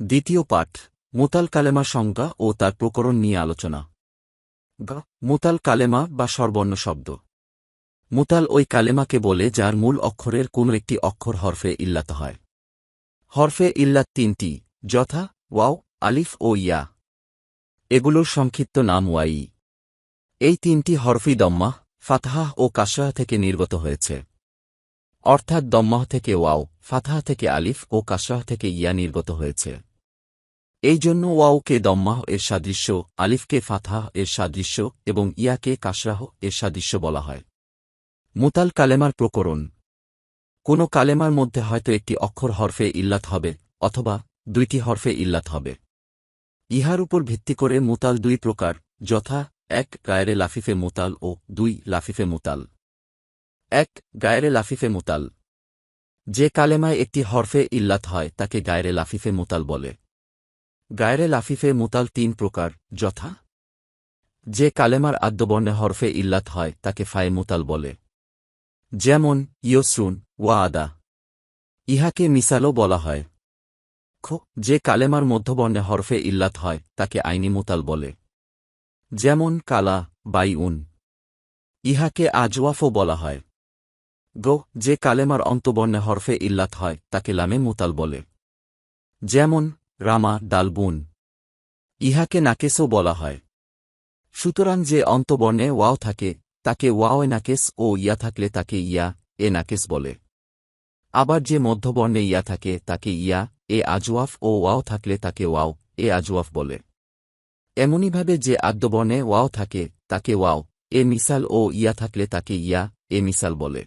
দ্বিতীয় পাঠ মুতাল কালেমা সংজ্ঞা ও তার প্রকরণ নিয়ে আলোচনা। মুতাল কালেমা বা স্বরবর্ণ শব্দ। মুতাল ওই কালেমাকে বলে যার মূল অক্ষরের কোন একটি অক্ষর হরফে ইল্লাত হয়। হরফে ইল্লাত তিনটি, যথা ওয়াও, আলিফ ও ইয়া। এগুলোর সংক্ষিপ্ত নাম ওয়াই। এই তিনটি হরফই দম্মাহ, ফাতহাহ ও কাসরাহ থেকে নির্গত হয়েছে। অর্থাৎ দম্মাহ থেকে ওয়াও, ফাতহাহ থেকে আলিফ ও কাসরাহ থেকে ইয়া নির্গত হয়েছে। এই জন্য ওয়াওকে দম্মাহ এর সাদৃশ্য, আলিফকে ফাতহাহ এর সাদৃশ্য এবং ইয়াকে কাসরাহ এর সাদৃশ্য বলা হয়। মুতাল কালেমার প্রকরণ। কোন কালেমার মধ্যে হয়তো একটি অক্ষর হরফে ইল্লাত হবে অথবা দুইটি হরফে ইল্লাত হবে। ইহার উপর ভিত্তি করে মুতাল দুই প্রকার, যথা ১ গায়রে লাফিফে মুতাল ও ২ লাফিফে মুতাল। ১ গায়রে লাফিফে মুতাল। যে কালেমায় একটি হরফে ইল্লাত হয় তাকে গায়রে লাফিফে মুতাল বলে। গায়রে লাফিফে মুতাল ৩ প্রকার, যথা যে কালেমার আদ্যবর্ণে হরফে ইল্লাত হয় তাকে ফায়ে মুতাল বলে, যেমন ইয়সরুন, ওয়াআদা। ইহাকে মিসালও বলা হয়। খ যে কালেমার মধ্যবর্ণে হরফে ইল্লাত হয় তাকে আইনি মুতাল বলে, যেমন কালা, বাইউন। ইহাকে আজওয়াফও বলা হয়। গ যে কালেমার অন্তবর্ণে হরফে ইল্লাত হয় তাকে লামে মুতাল বলে, যেমন রামা, ডালবুন। ইহাকে নাকেসও বলা হয়। সুতরাং যে অন্তবর্ণে ওয়াও থাকে তাকে ওয়াও-এ নাকেস ও ইয়া থাকলে তাকে ইয়া এ নাকেস বলে। আবার যে মধ্যবর্ণে ইয়া থাকে তাকে ইয়া এ আজওয়াফ ও ওয়াও থাকলে তাকে ওয়াও এ আজওয়াফ বলে। এমনিভাবে যে আদ্যবর্ণে ওয়াও থাকে তাকে ওয়াও এ মিসাল ও ইয়া থাকলে তাকে ইয়া এ মিসাল বলে।